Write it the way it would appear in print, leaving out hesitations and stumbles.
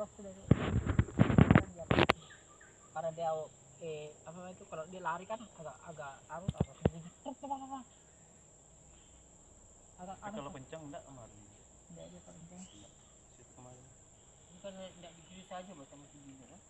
waktu dari karena dia apa itu kalau dia lari kan agak arus agak Kalau kencang enggak kemarin. enggak dia kencang Situ kemarin. bukan enggak di saja macam itu kan